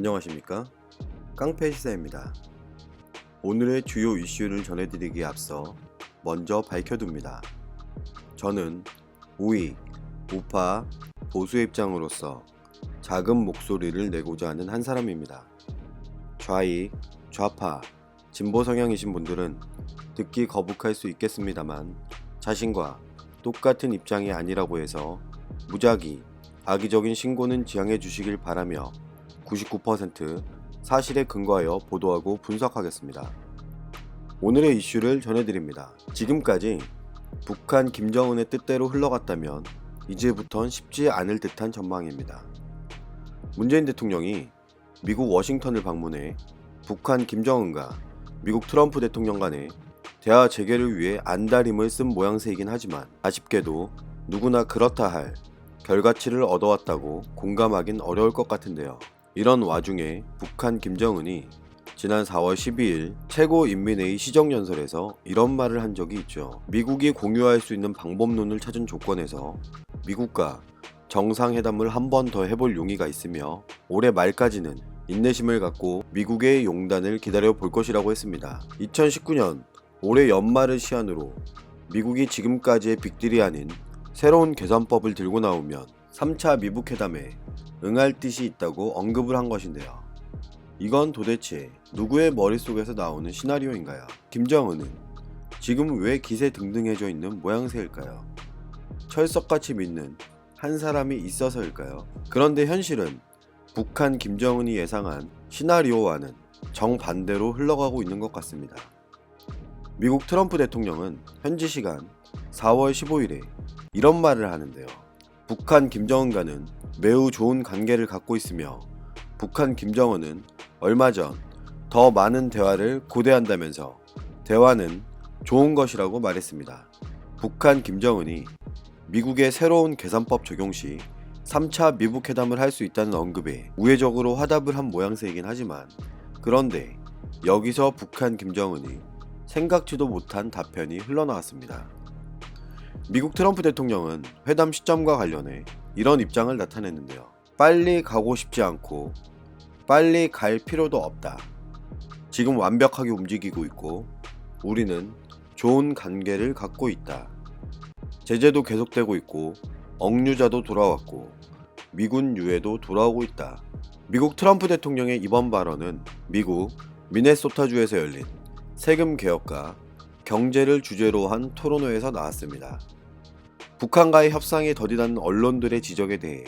안녕하십니까? 깡패시사입니다. 오늘의 주요 이슈를 전해드리기에 앞서 먼저 밝혀둡니다. 저는 우익, 우파, 보수의 입장으로서 작은 목소리를 내고자 하는 한 사람입니다. 좌익, 좌파, 진보 성향이신 분들은 듣기 거북할 수 있겠습니다만 자신과 똑같은 입장이 아니라고 해서 무작위, 악의적인 신고는 지양해 주시길 바라며 99% 사실에 근거하여 보도하고 분석하겠습니다. 오늘의 이슈를 전해드립니다. 지금까지 북한 김정은의 뜻대로 흘러갔다면 이제부턴 쉽지 않을 듯한 전망입니다. 문재인 대통령이 미국 워싱턴을 방문해 북한 김정은과 미국 트럼프 대통령 간의 대화 재개를 위해 안달임을 쓴 모양새이긴 하지만 아쉽게도 누구나 그렇다 할 결과치를 얻어왔다고 공감하긴 어려울 것 같은데요. 이런 와중에 북한 김정은이 지난 4월 12일 최고인민회의 시정연설에서 이런 말을 한 적이 있죠. 미국이 공유할 수 있는 방법론을 찾은 조건에서 미국과 정상회담을 한 번 더 해볼 용의가 있으며 올해 말까지는 인내심을 갖고 미국의 용단을 기다려 볼 것이라고 했습니다. 2019년 올해 연말을 시한으로 미국이 지금까지의 빅딜이 아닌 새로운 계산법을 들고 나오면 3차 미북회담에 응할 뜻이 있다고 언급을 한 것인데요. 이건 도대체 누구의 머릿속에서 나오는 시나리오인가요? 김정은은 지금 왜 기세등등해져 있는 모양새일까요? 철석같이 믿는 한 사람이 있어서일까요? 그런데 현실은 북한 김정은이 예상한 시나리오와는 정반대로 흘러가고 있는 것 같습니다. 미국 트럼프 대통령은 현지 시간 4월 15일에 이런 말을 하는데요. 북한 김정은과는 매우 좋은 관계를 갖고 있으며 북한 김정은은 얼마 전 더 많은 대화를 고대한다면서 대화는 좋은 것이라고 말했습니다. 북한 김정은이 미국의 새로운 계산법 적용 시 3차 미북회담을 할 수 있다는 언급에 우회적으로 화답을 한 모양새이긴 하지만 그런데 여기서 북한 김정은이 생각지도 못한 답변이 흘러나왔습니다. 미국 트럼프 대통령은 회담 시점과 관련해 이런 입장을 나타냈는데요. 빨리 가고 싶지 않고 빨리 갈 필요도 없다. 지금 완벽하게 움직이고 있고 우리는 좋은 관계를 갖고 있다. 제재도 계속되고 있고 억류자도 돌아왔고 미군 유해도 돌아오고 있다. 미국 트럼프 대통령의 이번 발언은 미국 미네소타주에서 열린 세금 개혁과 경제를 주제로 한 토론회에서 나왔습니다. 북한과의 협상이 더디다는 언론들의 지적에 대해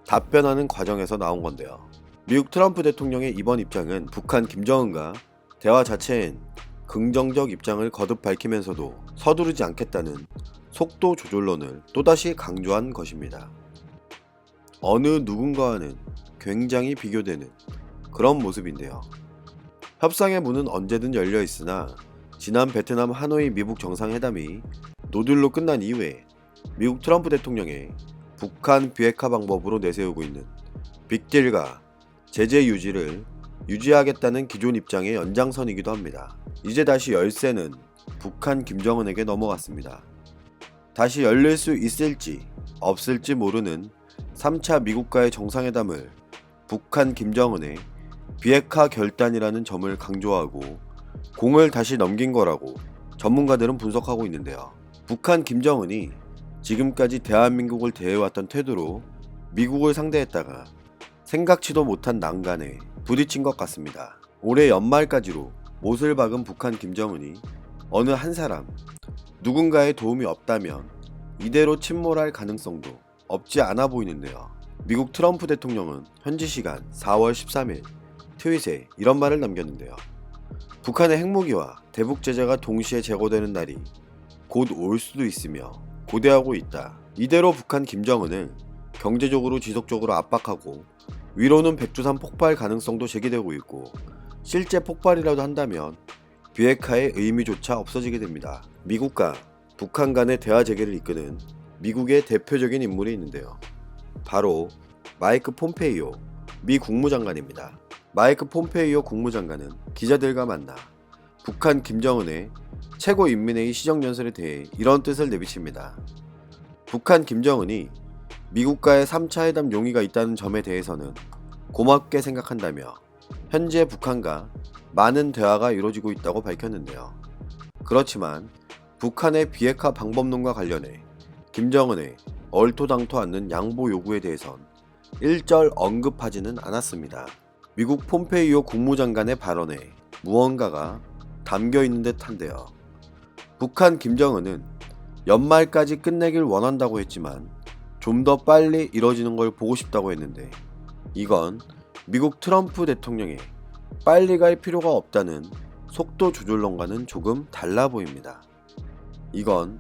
답변하는 과정에서 나온 건데요. 미국 트럼프 대통령의 이번 입장은 북한 김정은과 대화 자체엔 긍정적 입장을 거듭 밝히면서도 서두르지 않겠다는 속도 조절론을 또다시 강조한 것입니다. 어느 누군가와는 굉장히 비교되는 그런 모습인데요. 협상의 문은 언제든 열려 있으나 지난 베트남 하노이 미북 정상회담이 노딜로 끝난 이후에 미국 트럼프 대통령의 북한 비핵화 방법으로 내세우고 있는 빅딜과 제재 유지를 유지하겠다는 기존 입장의 연장선이기도 합니다. 이제 다시 열쇠는 북한 김정은에게 넘어갔습니다. 다시 열릴 수 있을지 없을지 모르는 3차 미국과의 정상회담을 북한 김정은의 비핵화 결단이라는 점을 강조하고 공을 다시 넘긴 거라고 전문가들은 분석하고 있는데요. 북한 김정은이 지금까지 대한민국을 대해왔던 태도로 미국을 상대했다가 생각지도 못한 난간에 부딪힌 것 같습니다. 올해 연말까지로 못을 박은 북한 김정은이 어느 한 사람, 누군가의 도움이 없다면 이대로 침몰할 가능성도 없지 않아 보이는데요. 미국 트럼프 대통령은 현지 시간 4월 13일 트윗에 이런 말을 남겼는데요. 북한의 핵무기와 대북 제재가 동시에 제거되는 날이 곧 올 수도 있으며 고대하고 있다. 이대로 북한 김정은을 경제적으로 지속적으로 압박하고 위로는 백두산 폭발 가능성도 제기되고 있고 실제 폭발이라도 한다면 비핵화의 의미조차 없어지게 됩니다. 미국과 북한 간의 대화 재개를 이끄는 미국의 대표적인 인물이 있는데요. 바로 마이크 폼페이오 미 국무장관입니다. 마이크 폼페이오 국무장관은 기자들과 만나 북한 김정은의 최고인민회의 시정연설에 대해 이런 뜻을 내비칩니다. 북한 김정은이 미국과의 3차 회담 용의가 있다는 점에 대해서는 고맙게 생각한다며 현재 북한과 많은 대화가 이루어지고 있다고 밝혔는데요. 그렇지만 북한의 비핵화 방법론과 관련해 김정은의 얼토당토 않는 양보 요구에 대해선 일절 언급하지는 않았습니다. 미국 폼페이오 국무장관의 발언에 무언가가 담겨 있는 듯한데요. 북한 김정은은 연말까지 끝내길 원한다고 했지만 좀 더 빨리 이뤄지는 걸 보고 싶다고 했는데, 이건 미국 트럼프 대통령이 빨리 갈 필요가 없다는 속도 조절론과는 조금 달라 보입니다. 이건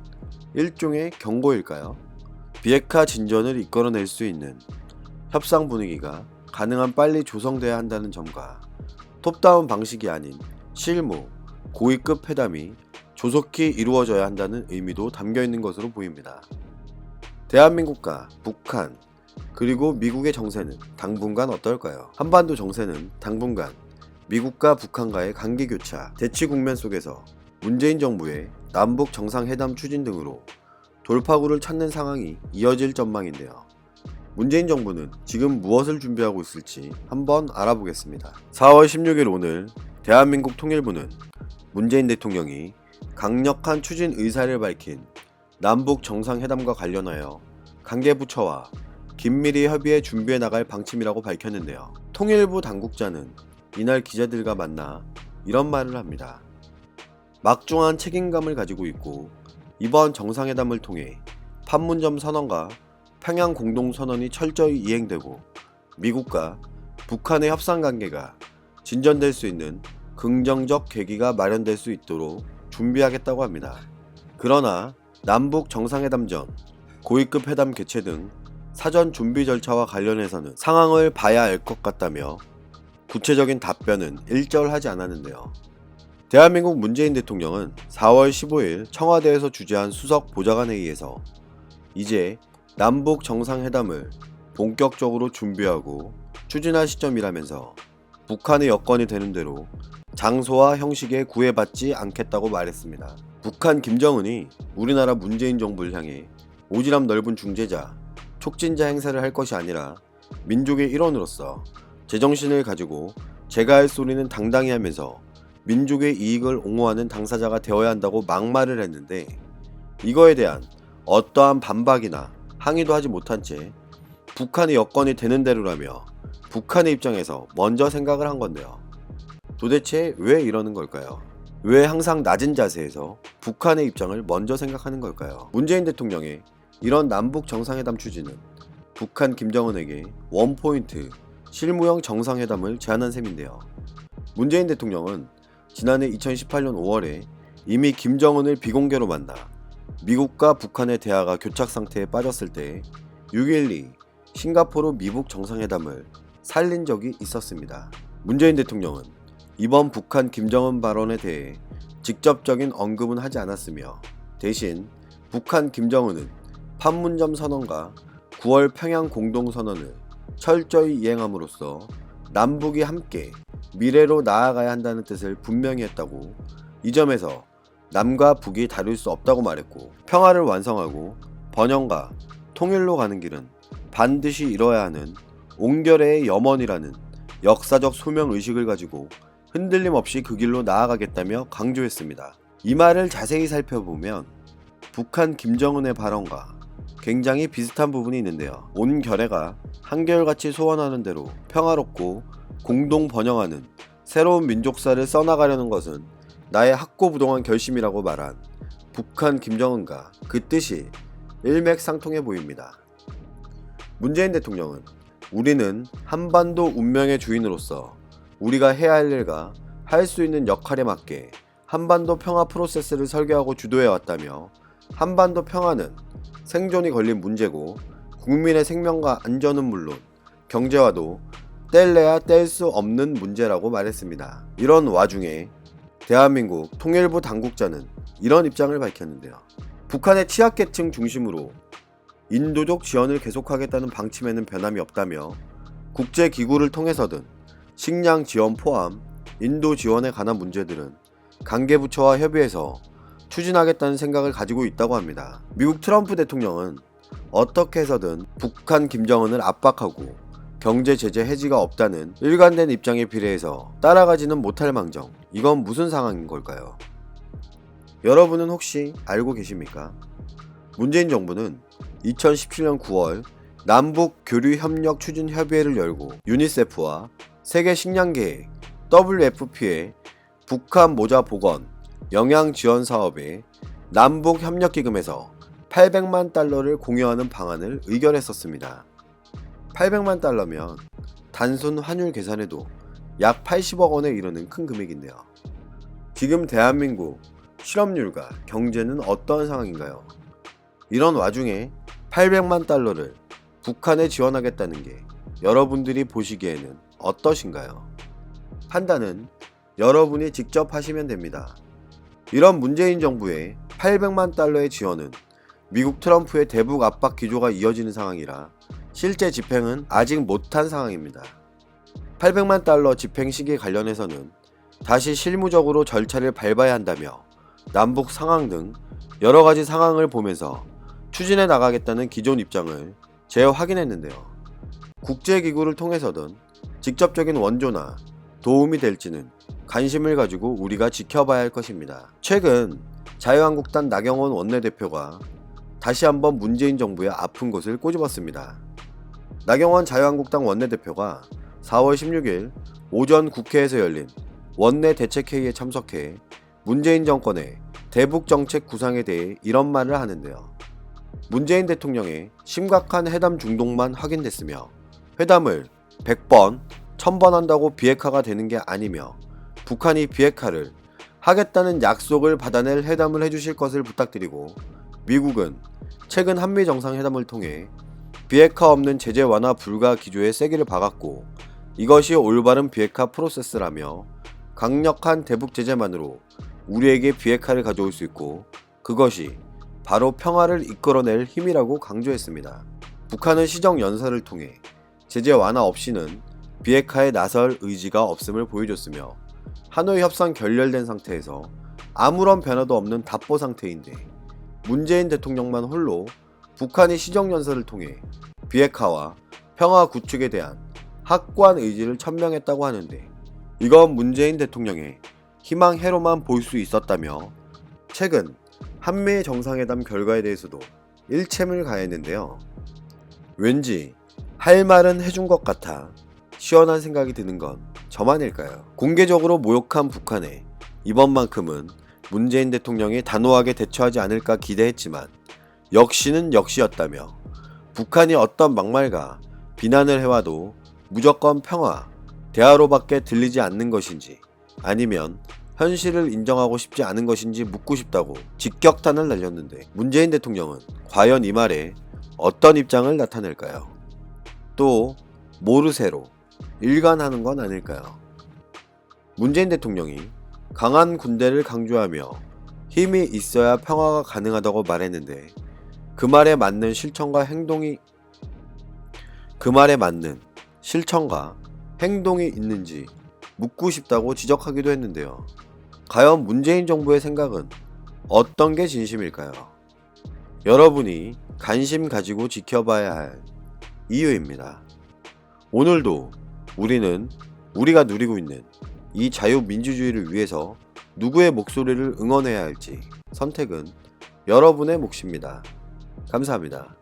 일종의 경고일까요? 비핵화 진전을 이끌어낼 수 있는 협상 분위기가 가능한 빨리 조성돼야 한다는 점과 톱다운 방식이 아닌 실무, 고위급 회담이 조속히 이루어져야 한다는 의미도 담겨 있는 것으로 보입니다. 대한민국과 북한, 그리고 미국의 정세는 당분간 어떨까요? 한반도 정세는 당분간 미국과 북한과의 관계교차, 대치 국면 속에서 문재인 정부의 남북 정상회담 추진 등으로 돌파구를 찾는 상황이 이어질 전망인데요. 문재인 정부는 지금 무엇을 준비하고 있을지 한번 알아보겠습니다. 4월 16일 오늘 대한민국 통일부는 문재인 대통령이 강력한 추진 의사를 밝힌 남북 정상회담과 관련하여 관계부처와 긴밀히 협의해 준비해 나갈 방침이라고 밝혔는데요. 통일부 당국자는 이날 기자들과 만나 이런 말을 합니다. 막중한 책임감을 가지고 있고 이번 정상회담을 통해 판문점 선언과 평양 공동선언이 철저히 이행되고 미국과 북한의 협상관계가 진전될 수 있는 긍정적 계기가 마련될 수 있도록 준비하겠다고 합니다. 그러나 남북 정상회담 전 고위급 회담 개최 등 사전 준비 절차와 관련해서는 상황을 봐야 알 것 같다며 구체적인 답변은 일절하지 않았는데요. 대한민국 문재인 대통령은 4월 15일 청와대에서 주재한 수석 보좌관회의에서 이제 남북 정상회담을 본격적으로 준비하고 추진할 시점이라면서 북한의 여건이 되는 대로 장소와 형식에 구애받지 않겠다고 말했습니다. 북한 김정은이 우리나라 문재인 정부를 향해 오지랖 넓은 중재자, 촉진자 행세를 할 것이 아니라 민족의 일원으로서 제정신을 가지고 제가 할 소리는 당당히 하면서 민족의 이익을 옹호하는 당사자가 되어야 한다고 막말을 했는데, 이거에 대한 어떠한 반박이나 항의도 하지 못한 채 북한의 여건이 되는 대로라며 북한의 입장에서 먼저 생각을 한 건데요. 도대체 왜 이러는 걸까요? 왜 항상 낮은 자세에서 북한의 입장을 먼저 생각하는 걸까요? 문재인 대통령의 이런 남북 정상회담 추진은 북한 김정은에게 원포인트 실무형 정상회담을 제안한 셈인데요. 문재인 대통령은 지난해 2018년 5월에 이미 김정은을 비공개로 만나 미국과 북한의 대화가 교착 상태에 빠졌을 때 6.12 싱가포르 미북 정상회담을 살린 적이 있었습니다. 문재인 대통령은 이번 북한 김정은 발언에 대해 직접적인 언급은 하지 않았으며, 대신 북한 김정은은 판문점 선언과 9월 평양 공동선언을 철저히 이행함으로써 남북이 함께 미래로 나아가야 한다는 뜻을 분명히 했다고, 이 점에서 남과 북이 다를 수 없다고 말했고, 평화를 완성하고 번영과 통일로 가는 길은 반드시 이뤄야 하는 옹결의 염원이라는 역사적 소명의식을 가지고 흔들림 없이 그 길로 나아가겠다며 강조했습니다. 이 말을 자세히 살펴보면 북한 김정은의 발언과 굉장히 비슷한 부분이 있는데요. 온 결의가 한결같이 소원하는 대로 평화롭고 공동 번영하는 새로운 민족사를 써나가려는 것은 나의 확고부동한 결심이라고 말한 북한 김정은과 그 뜻이 일맥상통해 보입니다. 문재인 대통령은 우리는 한반도 운명의 주인으로서 우리가 해야 할 일과 할 수 있는 역할에 맞게 한반도 평화 프로세스를 설계하고 주도해 왔다며, 한반도 평화는 생존이 걸린 문제고 국민의 생명과 안전은 물론 경제와도 뗄래야 뗄 수 없는 문제라고 말했습니다. 이런 와중에 대한민국 통일부 당국자는 이런 입장을 밝혔는데요. 북한의 취약계층 중심으로 인도적 지원을 계속하겠다는 방침에는 변함이 없다며, 국제기구를 통해서든 식량 지원 포함 인도 지원에 관한 문제들은 관계부처와 협의해서 추진하겠다는 생각을 가지고 있다고 합니다. 미국 트럼프 대통령은 어떻게 해서든 북한 김정은을 압박하고 경제 제재 해지가 없다는 일관된 입장에 비례해서 따라가지는 못할 망정, 이건 무슨 상황인 걸까요? 여러분은 혹시 알고 계십니까? 문재인 정부는 2017년 9월 남북 교류 협력 추진 협의회를 열고 유니세프와 세계 식량계획 WFP의 북한 모자 복원 영양 지원 사업에 남북 협력 기금에서 800만 달러를 공여하는 방안을 의결했었습니다. 800만 달러면 단순 환율 계산해도 약 80억 원에 이르는 큰 금액인데요. 지금 대한민국 실업률과 경제는 어떠한 상황인가요? 이런 와중에 800만 달러를 북한에 지원하겠다는 게 여러분들이 보시기에는 어떠신가요? 판단은 여러분이 직접 하시면 됩니다. 이런 문재인 정부의 800만 달러의 지원은 미국 트럼프의 대북 압박 기조가 이어지는 상황이라 실제 집행은 아직 못한 상황입니다. 800만 달러 집행 시기에 관련해서는 다시 실무적으로 절차를 밟아야 한다며 남북 상황 등 여러가지 상황을 보면서 추진해 나가겠다는 기존 입장을 재확인했는데요. 국제기구를 통해서든 직접적인 원조나 도움이 될지는 관심을 가지고 우리가 지켜봐야 할 것입니다. 최근 자유한국당 나경원 원내대표가 다시 한번 문재인 정부의 아픈 곳을 꼬집었습니다. 나경원 자유한국당 원내대표가 4월 16일 오전 국회에서 열린 원내 대책회의에 참석해 문재인 정권의 대북정책 구상에 대해 이런 말을 하는데요. 문재인 대통령의 심각한 회담 중독만 확인됐으며 회담을 100번, 1000번 한다고 비핵화가 되는 게 아니며 북한이 비핵화를 하겠다는 약속을 받아낼 회담을 해주실 것을 부탁드리고 미국은 최근 한미 정상회담을 통해 비핵화 없는 제재 완화 불가 기조에 세기를 박았고 이것이 올바른 비핵화 프로세스라며 강력한 대북 제재만으로 우리에게 비핵화를 가져올 수 있고 그것이 바로 평화를 이끌어낼 힘이라고 강조했습니다. 북한은 시정연설을 통해 제재 완화 없이는 비핵화에 나설 의지가 없음을 보여줬으며 하노이 협상 결렬된 상태에서 아무런 변화도 없는 답보 상태인데 문재인 대통령만 홀로 북한이 시정연설을 통해 비핵화와 평화 구축에 대한 확고한 의지를 천명했다고 하는데 이건 문재인 대통령의 희망회로만 볼 수 있었다며 최근 한미 정상회담 결과에 대해서도 일침을 가했는데요. 왠지 할 말은 해준 것 같아 시원한 생각이 드는 건 저만일까요? 공개적으로 모욕한 북한에 이번만큼은 문재인 대통령이 단호하게 대처하지 않을까 기대했지만 역시는 역시였다며 북한이 어떤 막말과 비난을 해와도 무조건 평화, 대화로밖에 들리지 않는 것인지 아니면 현실을 인정하고 싶지 않은 것인지 묻고 싶다고 직격탄을 날렸는데 문재인 대통령은 과연 이 말에 어떤 입장을 나타낼까요? 또 모르쇠로 일관하는 건 아닐까요? 문재인 대통령이 강한 군대를 강조하며 힘이 있어야 평화가 가능하다고 말했는데 그 말에 맞는 실천과 행동이 있는지 묻고 싶다고 지적하기도 했는데요. 과연 문재인 정부의 생각은 어떤 게 진심일까요? 여러분이 관심 가지고 지켜봐야 할 이유입니다. 오늘도 우리는 우리가 누리고 있는 이 자유민주주의를 위해서 누구의 목소리를 응원해야 할지 선택은 여러분의 몫입니다. 감사합니다.